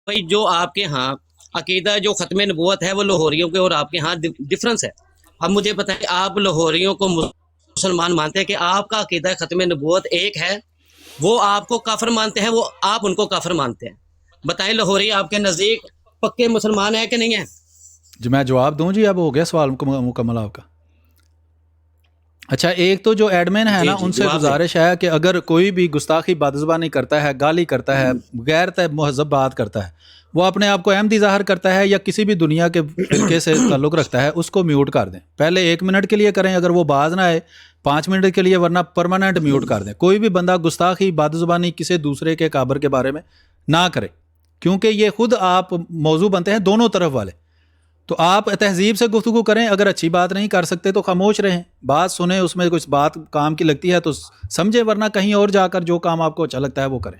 بھائی جو آپ کے ہاں عقیدہ جو ختم نبوت ہے وہ لاہوریوں کے اور آپ کے ہاں ڈفرنس ہے. اب مجھے بتائیں آپ لاہوریوں کو مسلمان مانتے ہیں کہ آپ کا عقیدہ ختم نبوت ایک ہے, وہ آپ کو کافر مانتے ہیں, وہ آپ ان کو کافر مانتے ہیں. بتائیں لاہوری آپ کے نزدیک پکے مسلمان ہیں کہ نہیں ہیں؟ جی میں جواب دوں جی, اب ہو گیا سوال مکمل آپ کا. اچھا ایک تو جو ایڈمن ہے نا ان سے گزارش ہے کہ اگر کوئی بھی گستاخی بدزبانی کرتا ہے, گالی کرتا ہے, غیر مہذب بات کرتا ہے, وہ اپنے آپ کو احمدی ظاہر کرتا ہے یا کسی بھی دنیا کے فرقے سے تعلق رکھتا ہے, اس کو میوٹ کر دیں. پہلے 1 منٹ کے لیے کریں, اگر وہ باز نہ آئے 5 منٹ کے لیے, ورنہ پرماننٹ میوٹ کر دیں. کوئی بھی بندہ گستاخی بدزبانی کسی دوسرے کے قابر کے بارے میں نہ کرے, کیونکہ یہ خود آپ موضوع بنتے ہیں دونوں طرف والے. تو آپ تہذیب سے گفتگو کریں, اگر اچھی بات نہیں کر سکتے تو خاموش رہیں, بات سنیں, اس میں کچھ بات کام کی لگتی ہے تو سمجھیں, ورنہ کہیں اور جا کر جو کام آپ کو اچھا لگتا ہے وہ کریں.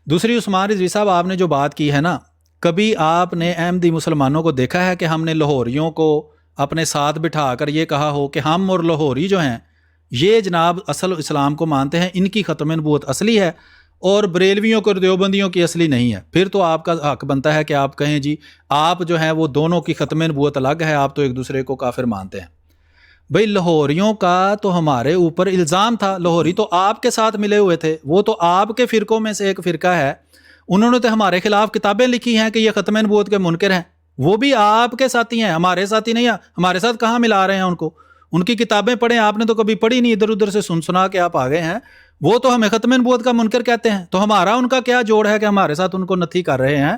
دوسری, عثمان رضوی صاحب آپ نے جو بات کی ہے نا, کبھی آپ نے احمدی مسلمانوں کو دیکھا ہے کہ ہم نے لاہوریوں کو اپنے ساتھ بٹھا کر یہ کہا ہو کہ ہم اور لاہوری جو ہیں یہ جناب اصل اسلام کو مانتے ہیں, ان کی ختم نبوت اصلی ہے اور بریلویوں کو اور دیوبندیوں کی اصلی نہیں ہے؟ پھر تو آپ کا حق بنتا ہے کہ آپ کہیں جی آپ جو ہیں وہ دونوں کی ختم نبوت الگ ہے, آپ تو ایک دوسرے کو کافر مانتے ہیں. بھئی لاہوریوں کا تو ہمارے اوپر الزام تھا, لاہوری تو آپ کے ساتھ ملے ہوئے تھے, وہ تو آپ کے فرقوں میں سے ایک فرقہ ہے, انہوں نے تو ہمارے خلاف کتابیں لکھی ہیں کہ یہ ختم نبوت کے منکر ہیں. وہ بھی آپ کے ساتھی ہیں, ہمارے ساتھی نہیں ہیں. ہمارے ساتھ کہاں ملا رہے ہیں ان کو؟ ان کی کتابیں پڑھیں, آپ نے تو کبھی پڑھی نہیں, ادھر ادھر سے سنا کے آپ آ گئے ہیں. وہ تو ہمیں ختم نبوت کا منکر کہتے ہیں, تو ہمارا ان کا کیا جوڑ ہے کہ ہمارے ساتھ ان کو نتھی کر رہے ہیں؟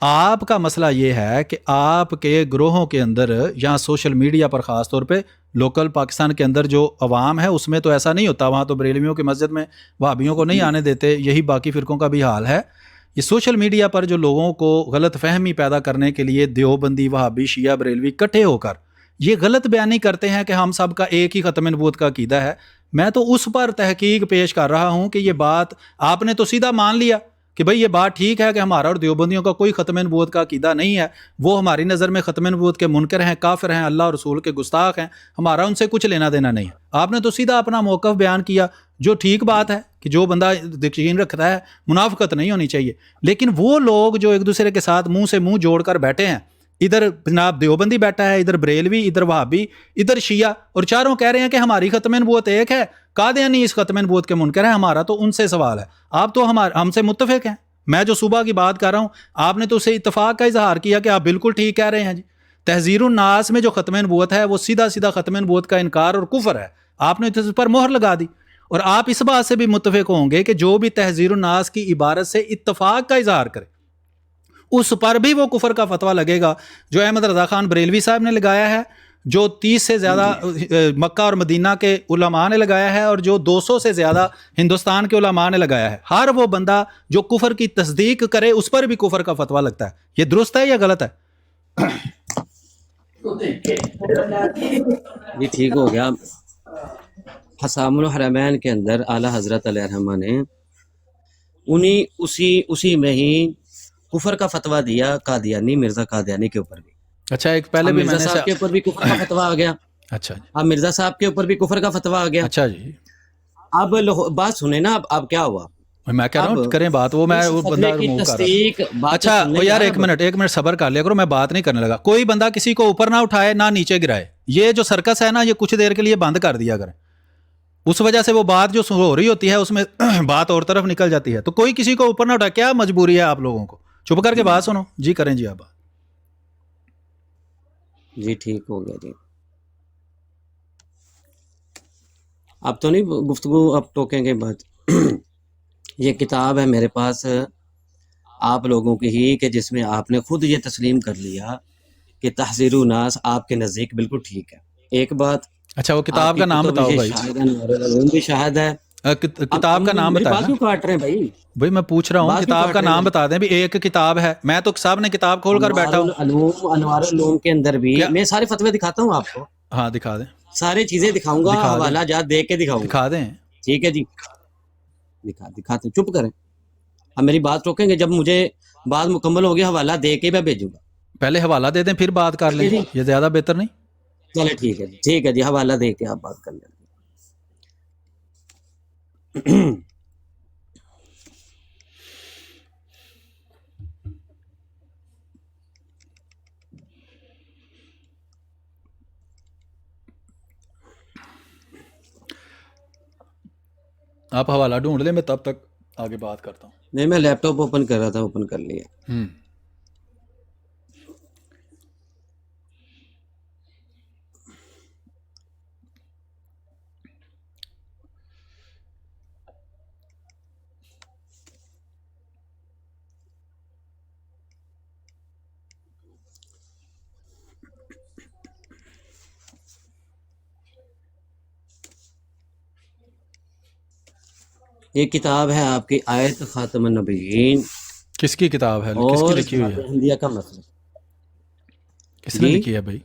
آپ کا مسئلہ یہ ہے کہ آپ کے گروہوں کے اندر یا سوشل میڈیا پر, خاص طور پہ لوکل پاکستان کے اندر جو عوام ہے اس میں تو ایسا نہیں ہوتا, وہاں تو بریلویوں کی مسجد میں وہابیوں کو نہیں آنے دیتے, یہی باقی فرقوں کا بھی حال ہے. یہ سوشل میڈیا پر جو لوگوں کو غلط فہمی پیدا کرنے کے لیے دیوبندی, وہابی, شیعہ, بریلوی اکٹھے ہو کر یہ غلط بیانی کرتے ہیں کہ ہم سب کا ایک ہی ختم نبوت کا عقیدہ ہے, میں تو اس پر تحقیق پیش کر رہا ہوں کہ یہ بات آپ نے تو سیدھا مان لیا کہ بھئی یہ بات ٹھیک ہے کہ ہمارا اور دیوبندیوں کا کوئی ختم نبوت کا عقیدہ نہیں ہے, وہ ہماری نظر میں ختم نبوت کے منکر ہیں, کافر ہیں, اللہ اور رسول کے گستاخ ہیں, ہمارا ان سے کچھ لینا دینا نہیں ہے. آپ نے تو سیدھا اپنا موقف بیان کیا, جو ٹھیک بات ہے کہ جو بندہ یقین رکھتا ہے منافقت نہیں ہونی چاہیے. لیکن وہ لوگ جو ایک دوسرے کے ساتھ منہ سے منہ جوڑ کر بیٹھے ہیں, ادھر جناب دیوبندی بیٹھا ہے, ادھر بریلوی, ادھر وہابی, ادھر شیعہ, اور چاروں کہہ رہے ہیں کہ ہماری ختم نبوت ایک ہے, قادیانی اس ختم نبوت کے منکر ہیں. ہمارا تو ان سے سوال ہے, آپ تو ہم سے متفق ہیں. میں جو صبح کی بات کر رہا ہوں آپ نے تو اسے اتفاق کا اظہار کیا کہ آپ بالکل ٹھیک کہہ رہے ہیں جی. تحذیر الناس میں جو ختم نبوت ہے وہ سیدھا سیدھا ختم نبوت کا انکار اور کفر ہے, آپ نے اس پر مہر لگا دی. اور آپ اس بات سے بھی متفق ہوں گے کہ جو بھی تحذیر الناس کی عبارت سے اتفاق کا اظہار کرے اس پر بھی وہ کفر کا فتویٰ لگے گا, جو احمد رضا خان بریلوی صاحب نے لگایا ہے, جو 30 سے زیادہ مکہ اور مدینہ کے علماء نے لگایا ہے, اور جو 200 سے زیادہ ہندوستان کے علماء نے لگایا ہے. ہر وہ بندہ جو کفر کی تصدیق کرے اس پر بھی کفر کا فتویٰ لگتا ہے. یہ درست ہے یا غلط ہے؟ جی ٹھیک ہو گیا. حسام الحرمین کے اندر اعلیٰ حضرت علیہ الرحمہ نے اسی میں ہی کفر کا فتویٰ دیا قادیانی, مرزا قادیانی کے اوپر بھی. اچھا ایک پہلے اب بھی مرزا میں نے صاحب کے اوپر بھی کفر کا فتویٰ آ گیا. اچھا جی, اب مرزا صاحب کے اوپر بھی کفر کا فتویٰ آ گیا. اچھا جی, اب بات سنیں نا, اب کیا ہوا, میں کہہ رہا ہوں کریں بات, وہ میں وہ بندہ موو کر رہا. اچھا وہ یار ایک منٹ صبر کر لیا کرو, میں بات نہیں کرنے لگا. کوئی بندہ کسی کو اوپر نہ اٹھائے نہ نیچے گرائے, یہ جو سرکس ہے نا یہ کچھ دیر کے لیے بند کر دیا کریں. اس وجہ سے وہ بات جو ہو رہی ہوتی ہے اس میں بات اور طرف نکل جاتی ہے. تو کوئی کسی کو اوپر نہ اٹھائے, کیا مجبوری ہے آپ لوگوں کو؟ چپ کر کے بات سنو جی, کریں جی آپ بات. جی ٹھیک ہو گیا جی. اب تو نہیں گفتگو اب ٹوکیں گے بات. یہ کتاب ہے میرے پاس آپ لوگوں کی ہی, کہ جس میں آپ نے خود یہ تسلیم کر لیا کہ تحذیر الناس آپ کے نزدیک بالکل ٹھیک ہے. ایک بات, اچھا وہ کتاب کا نام بتاؤ بھائی, بھی شاہد ہے. کتاب کا نام بتائیں. بات کیوں کاٹ رہے ہیں بھائی؟ بھائی میں پوچھ رہا ہوں کتاب کا نام بتا دیں بھی. ایک کتاب ہے, میں تو صاحب نے کتاب کھول کر بیٹھا ہوں. انوار العلوم کے اندر بھی میں سارے فتوے دکھاتا ہوں آپ کو. ہاں دکھا دیں, ساری چیزیں دکھاؤں گا, حوالہ جات دیکھ کے دکھاؤں گا. دکھا دیں, ٹھیک ہے جی, دکھاتے ہیں. چپ کریں, اب میری بات روکیں گے, جب مجھے بات مکمل ہوگی حوالہ دے کے میں بھیجوں گا. پہلے حوالہ دے دیں پھر بات کر لیں, یہ زیادہ بہتر نہیں؟ چلے ٹھیک ہے جی, ٹھیک ہے جی, حوالہ دے کے آپ بات کر لیں. آپ حوالہ ڈھونڈ لیں، میں تب تک آگے بات کرتا ہوں. نہیں میں لیپ ٹاپ اوپن کر رہا تھا، اوپن کر لیا. یہ کتاب ہے آپ کی آیت خاتم النبیین. کس کی کتاب ہے، کس کی لکھی ہوئی ہے، احمدیہ کا مسئلہ. کس نے لکھی ہے بھائی؟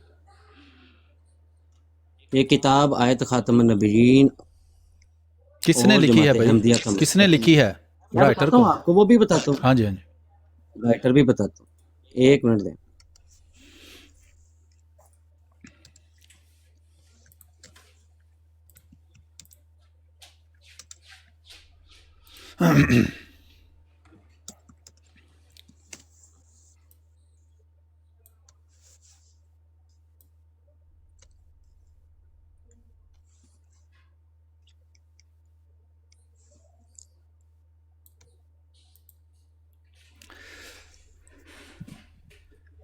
یہ کتاب آیت خاتم النبیین کس نے لکھی ہے بھائی؟ کس نے لکھی ہے؟ رائٹر کو؟ آپ کو وہ بھی بتاتا ہوں. ہاں جی ہاں جی. رائٹر بھی بتاتا ہوں، ایک منٹ دیں.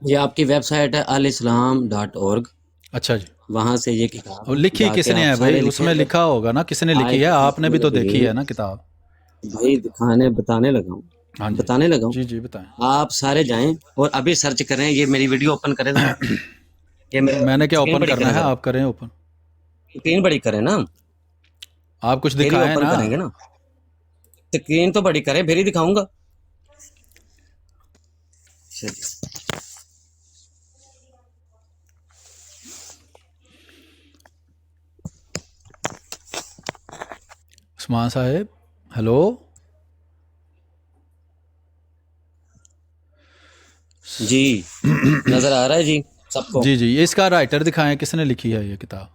یہ آپ کی ویب سائٹ ہے alislam.org. اچھا جی. وہاں سے یہ کتاب اور لکھی کس نے ہے بھائی؟ اس میں لکھا ہوگا نا کس نے لکھی ہے، آپ نے بھی تو دیکھی ہے نا کتاب. بھائی بتانے لگا ہوں. ہاں جی بتانے لگا ہوں. جی جی بتائیں. آپ سارے جائیں اور ابھی سرچ کریں. یہ میری ویڈیو اوپن کریں. یہ میں نے کیا اوپن کرنا ہے؟ آپ کریں اوپن. سکرین بڑی کریں نا، آپ کچھ دکھائیں نا. کریں گے نا، سکرین تو بڑی کریں پھر ہی دکھاؤں گا. عثمان صاحب ہیلو. جی نظر آ رہا ہے جی سب کو؟ جی جی. اس کا رائٹر دکھائیں، کس نے لکھی ہے یہ کتاب؟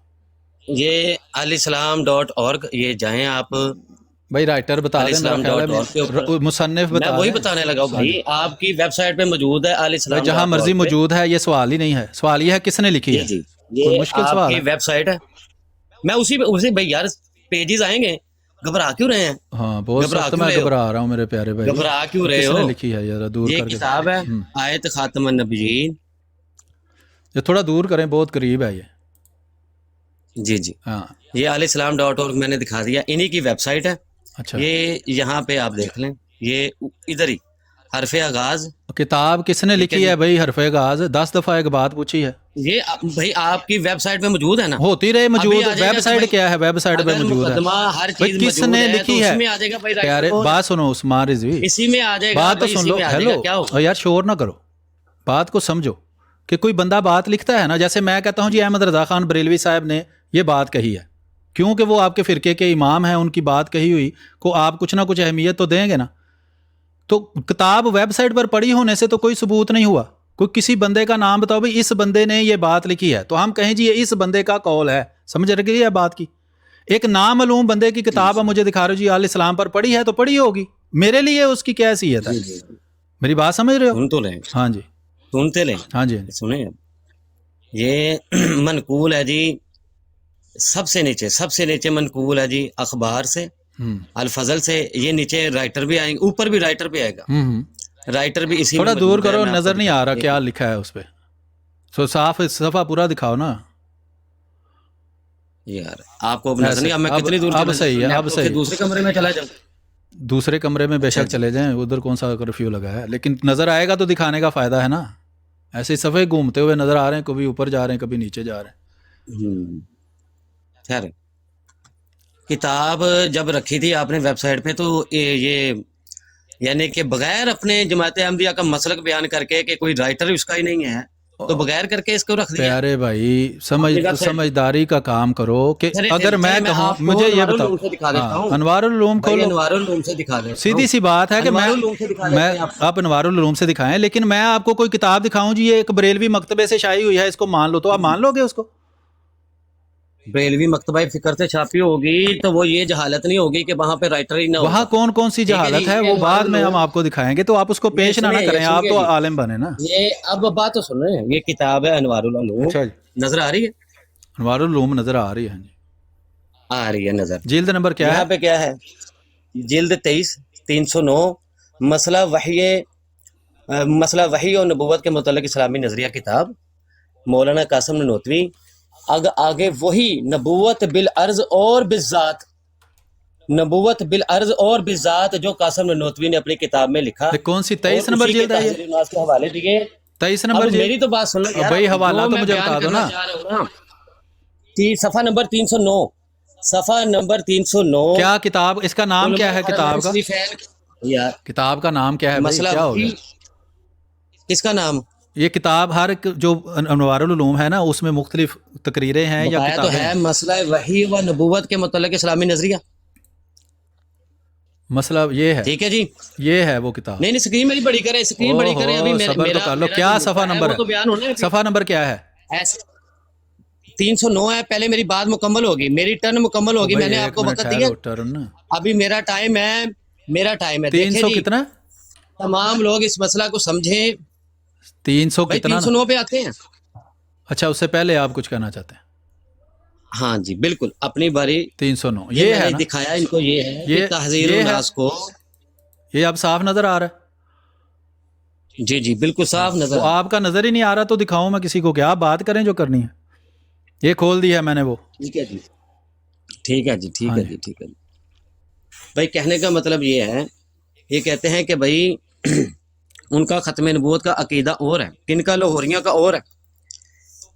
یہ alislam.org. یہ جائیں آپ بھائی رائٹر بتا دیں، میرا خیال ہے مصنف بتا دیں. میں وہی بتانے لگا ہوں بھائی، آپ کی ویب سائٹ پہ موجود ہے alislam. جہاں مرضی موجود ہے، یہ سوال ہی نہیں ہے. سوال یہ ہے کس نے لکھی ہے. جی کوئی مشکل آپ سوال کی ہے؟ ویب سائٹ ہے. میں اسی بھائی یار پیجز آئیں گے، گھبرا کیوں رہے ہیں؟ ہاں بہت سخت میں گھبرا رہا ہوں میرے پیارے بھائی. گھبرا کیوں رہے ہو؟ کس نے لکھی ہے ذرا دور یہ کر کے. کتاب ہے آیت خاتم النبیین. یہ تھوڑا دور کریں، بہت قریب ہے یہ. جی جی ہاں یہ alislam.org میں نے دکھا دیا، انہی کی ویب سائٹ ہے. اچھا. یہ یہاں پہ آپ دیکھ لیں، یہ ادھر ہی حرف آغاز. کتاب کس نے لکھی ہے بھائی؟ حرف آغاز 10 دفعہ ایک بات پوچھی ہے. یہ بھائی آپ کی ویب سائٹ پہ موجود ہے نا. ہوتی رہے موجود. ویب سائٹ کیا ہے؟ ویب سائٹ پہ موجود ہے. ہر چیز کس نے لکھی ہے؟ پیارے بات سنو عثمان رضوی، اسی میں آ جائے گا. بات تو سن لو. ہیلو یار شور نہ کرو، بات کو سمجھو. کہ کوئی بندہ بات لکھتا ہے نا، جیسے میں کہتا ہوں جی احمد رضا خان بریلوی صاحب نے یہ بات کہی ہے، کیونکہ وہ آپ کے فرقے کے امام ہیں، ان کی بات کہی ہوئی کو آپ کچھ نہ کچھ اہمیت تو دیں گے نا. تو کتاب ویب سائٹ پر پڑھی ہونے سے تو کوئی ثبوت نہیں ہوا. کوئی کسی بندے کا نام بتاؤ بھائی اس بندے نے یہ بات لکھی ہے، تو ہم کہیں جی یہ اس بندے کا قول ہے. سمجھ رہے ہے بات کی؟ ایک نامعلوم بندے کی کتاب مجھے دکھا رہے جی علیہ السلام پر پڑھی ہے، تو پڑھی ہوگی. میرے لیے اس کی کیا حیثیت ہے؟ میری بات سمجھ رہے ہو؟ سن تو لیں. ہاں جی سنتے لیں. ہاں جی. سنیں یہ منقول ہے جی، سب سے نیچے منقول ہے جی اخبار سے، الفضل سے. یہ نیچے رائٹر بھی آئیں گے، اوپر بھی رائٹر پہ آئے گا. رائٹر بھی اسی تھوڑا دور کرو، نظر نہیں آ رہا کیا لکھا ہے اس پہ. صاف صفحہ پورا دکھاؤ نا یار. آپ کو نظر نہیں. اب میں کتنی دور؟ اب صحیح ہے، اب صحیح. دوسرے کمرے میں چلا جاؤں. دوسرے کمرے میں بے شک چلے جائیں، ادھر کون سا کرفیو لگا ہے. لیکن نظر آئے گا تو دکھانے کا فائدہ ہے نا. ایسے صفحے گھومتے ہوئے نظر آ رہے ہیں، کبھی اوپر جا رہے ہیں کبھی نیچے جا رہے ہیں. خیر کتاب جب رکھی تھی آپ نے ویب سائٹ پہ، تو یہ یعنی کہ بغیر اپنے جماعت احمدیہ کا مسلک بیان کر کے کہ کوئی رائٹر اس کا ہی نہیں ہے، تو بغیر کر کے اس کو رکھ دیا. پیارے بھائی سمجھداری کا کام کرو. کہ اگر میں کہوں مجھے یہ بتاؤ، انوار العلوم کھولو. انوار العلوم سے دکھا دیں. سیدھی سی بات ہے کہ میں آپ انوار العلوم سے دکھائیں، لیکن میں آپ کو کوئی کتاب دکھاؤں جی یہ ایک بریلوی مکتبے سے شائع ہوئی ہے، اس کو مان لو، تو آپ مان لو گے اس کو؟ بریلوی مکتبہ فکر سے چھاپی ہوگی تو وہ یہ جہالت نہیں ہوگی کہ وہاں پہ رائٹر ہی نہ ہو. وہاں کون کون سی جہالت ہے وہ بعد میں ہم آپ کو دکھائیں گے، تو آپ اس کو پیش نہ کریں. آپ تو عالم بنے نا. یہ اب بات تو سن رہے ہیں. یہ کتاب ہے انوار العلوم. اچھا جی. نظر آ رہی ہے؟ انوار العلوم نظر آ رہی ہے جی. آ رہی ہے نظر. جلد نمبر کیا ہے؟ یہاں پہ کیا ہے؟ جلد 23 309 مسئلہ وحی اور نبوت کے متعلق اسلامی نظریہ کتاب مولانا قاسم ننوتوی. آگے وہی نبوت بالعرض اور بالذات، نبوت بالعرض اور بالذات جو قاسم ننوتوی نے اپنی کتاب میں لکھا. کون سی 23 نمبر جلد ہے یہ؟ تحذیر الناس کے حوالے دیے. 23 نمبر جلد. میری تو بات سن لو یار، بھائی حوالہ تو مجھے بتا دو نا. صفحہ نمبر 309، صفحہ نمبر 309. کیا کتاب، اس کا نام کیا ہے کتاب کا؟ یار کتاب کا نام کیا ہے بھائی؟ مسئلہ کیا ہو گیا کس کا نام؟ یہ کتاب ہر جو انوار العلوم ہے نا اس میں مختلف تقریریں ہیں یا بتایا تو کتابیں ہے ہیں؟ مسئلہ وحی و نبوت کے متعلق اسلامی نظریہ. مسئلہ یہ ہے، ٹھیک ہے جی. یہ ہے وہ کتاب. نہیں اسکرین میری بڑی کرے، اسکرین بڑی کرے. ابھی صبر تو کر لو. کیا صفحہ نمبر ہے؟ صفحہ نمبر کیا ہے؟ 309 ہے. پہلے میری بات مکمل ہوگی، میری ٹرن مکمل ہوگی. میں نے آپ کو وقت دیا، ابھی میرا ٹائم ہے، میرا ٹائم ہے. 300 کتنا؟ تمام لوگ اس مسئلہ کو سمجھیں. 300 کتنا؟ 309 پہ آتے ہیں. اچھا اس سے پہلے آپ کچھ کہنا چاہتے ہیں؟ ہاں جی بالکل اپنی باری. 309 یہ ہے نا؟ دکھایا ان کو، یہ ہے کہ تحذیر الناس کو. یہ اب صاف نظر آ رہا ہے؟ جی جی بالکل صاف نظر. آپ کا نظر ہی نہیں آ رہا تو دکھاؤں میں کسی کو کیا؟ آپ بات کریں جو کرنی ہے. یہ کھول دیا ہے میں نے وہ. ٹھیک ہے جی، ٹھیک ہے جی، ٹھیک ہے جی، ٹھیک ہے جی. بھائی کہنے کا مطلب یہ ہے، یہ کہتے ہیں کہ بھائی ان کا ختم نبوت کا عقیدہ اور ہے، کن کا؟ لاہوریوں کا اور ہے.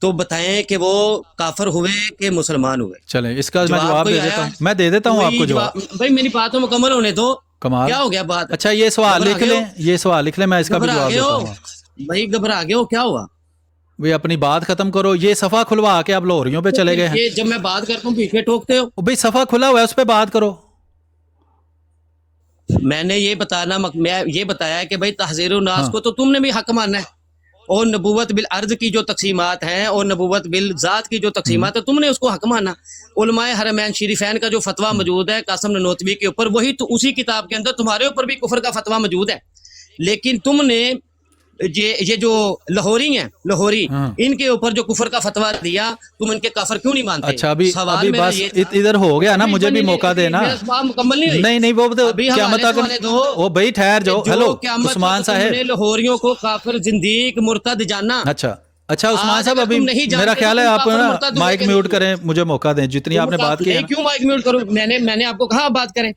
تو بتائیں کہ وہ کافر ہوئے کہ مسلمان ہوئے؟ چلیں اس کا میں جواب دے دیتا ہوں، میں دے دیتا ہوں آپ کو جواب. بھائی میری بات مکمل ہونے دو. کمال، کیا ہو گیا بات؟ اچھا یہ سوال لکھ لیں، یہ سوال لکھ لیں، میں اس کا بھی جواب دیتا ہوں. بھائی گھبرا گئے ہو، کیا ہوا؟ بھائی اپنی بات ختم کرو. یہ صفحہ کھلوا کے آپ لاہوریوں پہ چلے گئے ہیں. جب میں بات کرتا ہوں پیچھے ٹوکتے ہو. بھائی صفحہ کھلا ہوا ہے اس پہ بات کرو. میں نے یہ بتایا ہے کہ بھائی تحذیر الناس کو تو تم نے بھی حق ماننا ہے، اور نبوت بالعرض کی جو تقسیمات ہیں اور نبوت بالذات کی جو تقسیمات ہیں تم نے اس کو حق ماننا. علماء حرمین شریفین کا جو فتویٰ موجود ہے قاسم ننوتوی کے اوپر، وہی تو اسی کتاب کے اندر تمہارے اوپر بھی کفر کا فتویٰ موجود ہے. لیکن تم نے یہ جو لاہوری ہیں، لاہوری، ان کے اوپر جو کفر کا فتویٰ دیا، تم ان کے کافر کیوں نہیں مانتے؟ اچھا ابھی بس ادھر ہو گیا نا، مجھے بھی موقع دینا. نہیں وہ قیامت تک وہ بھائی ٹھہر جاؤ. ہیلو عثمان صاحب، لاہوریوں کو کافر، زندیق، مرتد جاننا. اچھا عثمان صاحب ابھی میرا خیال ہے آپ نا مائک میوٹ کریں، مجھے موقع دیں. جتنی آپ نے بات کی ہے. کیوں مائک میوٹ کروں؟ میں نے آپ کو کہا بات کریں.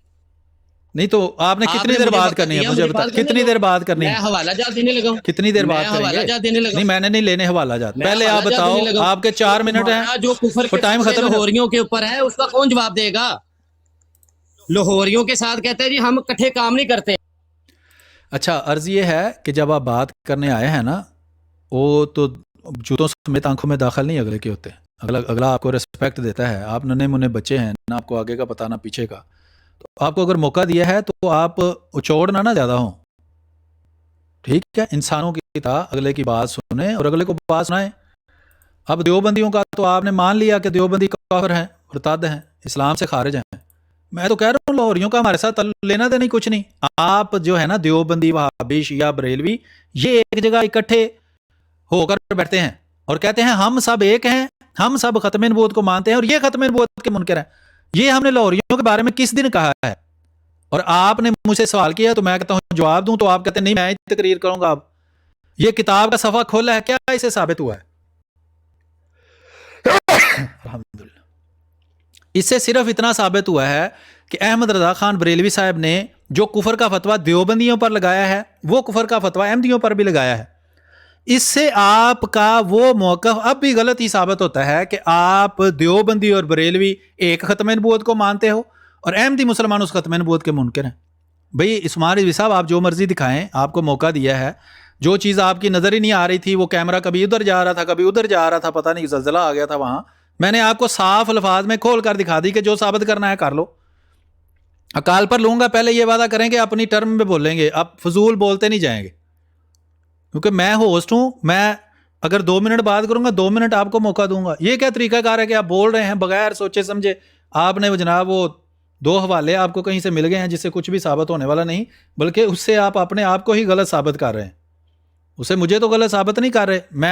نہیں تو آپ نے کتنی دیر بات کرنی ہے مجھے بتا. کتنی دیر بات کرنی ہے؟ میں حوالہ جات دینے لگا ہوں. کتنی دیر بات کریں گے؟ نہیں میں نے نہیں لینے حوالہ جات. پہلے آپ بتاؤ، آپ کے 4 منٹ ہیں، جو کفر کے ٹائم ختم. لاہوریوں کے اوپر ہے اس کا کون جواب دے گا؟ لاہوریوں کے ساتھ کہتے ہیں جی ہم کٹھے کام نہیں کرتے. اچھا عرض یہ ہے کہ جب آپ بات کرنے آئے ہیں نا، وہ تو جوتوں سمیت آنکھوں میں داخل نہیں اگلے کے ہوتے. اگلا آپ کو ریسپیکٹ دیتا ہے. آپ ننے منے بچے ہیں، نہ آپ کو آگے کا پتہ نہ پیچھے کا. تو آپ کو اگر موقع دیا ہے تو آپ اچوڑنا نہ زیادہ ہوں، ٹھیک ہے؟ انسانوں کی طرح اگلے کی بات سنیں اور اگلے کو بات سنائیں. اب دیوبندیوں کا تو آپ نے مان لیا کہ دیوبندی کافر ہیں، مرتد ہیں، اسلام سے خارج ہیں. میں تو کہہ رہا ہوں لاہوریوں کا ہمارے ساتھ لینا دینا کچھ نہیں. آپ جو ہے نا دیوبندی، وہابی، شیعہ، بریلوی، یہ ایک جگہ اکٹھے ہو کر بیٹھتے ہیں اور کہتے ہیں ہم سب ایک ہیں، ہم سب ختم نبوت کو مانتے ہیں اور یہ ختم نبوت کے منکر ہیں. یہ ہم نے لاہوریوں کے بارے میں کس دن کہا ہے؟ اور آپ نے مجھ سے سوال کیا تو میں کہتا ہوں جواب دوں، تو آپ کہتے ہیں نہیں میں ہی تقریر کروں گا. اب یہ کتاب کا صفحہ کھولا ہے، کیا اسے ثابت ہوا ہے؟ الحمدللہ اس سے صرف اتنا ثابت ہوا ہے کہ احمد رضا خان بریلوی صاحب نے جو کفر کا فتویٰ دیوبندیوں پر لگایا ہے، وہ کفر کا فتویٰ احمدیوں پر بھی لگایا ہے. اس سے آپ کا وہ موقف اب بھی غلط ہی ثابت ہوتا ہے کہ آپ دیوبندی اور بریلوی ایک ختم نبوت کو مانتے ہو اور احمدی مسلمان اس ختم نبوت کے منکر ہیں. بھئی عثمان رضوی صاحب آپ جو مرضی دکھائیں، آپ کو موقع دیا ہے. جو چیز آپ کی نظر ہی نہیں آ رہی تھی، وہ کیمرہ کبھی ادھر جا رہا تھا کبھی ادھر جا رہا تھا، پتہ نہیں زلزلہ آ گیا تھا وہاں، میں نے آپ کو صاف الفاظ میں کھول کر دکھا دی کہ جو ثابت کرنا ہے کر لو. اکال پر لوں گا، پہلے یہ وعدہ کریں کہ اپنی ٹرم میں بولیں گے، اب فضول بولتے نہیں جائیں گے، کیونکہ میں ہوسٹ ہوں. میں اگر 2 منٹ بات کروں گا 2 منٹ آپ کو موقع دوں گا. یہ کیا طریقہ کار ہے کہ آپ بول رہے ہیں بغیر سوچے سمجھے؟ آپ نے جناب وہ 2 حوالے آپ کو کہیں سے مل گئے ہیں جس سے کچھ بھی ثابت ہونے والا نہیں، بلکہ اس سے آپ اپنے آپ کو ہی غلط ثابت کر رہے ہیں. اسے مجھے تو غلط ثابت نہیں کر رہے. میں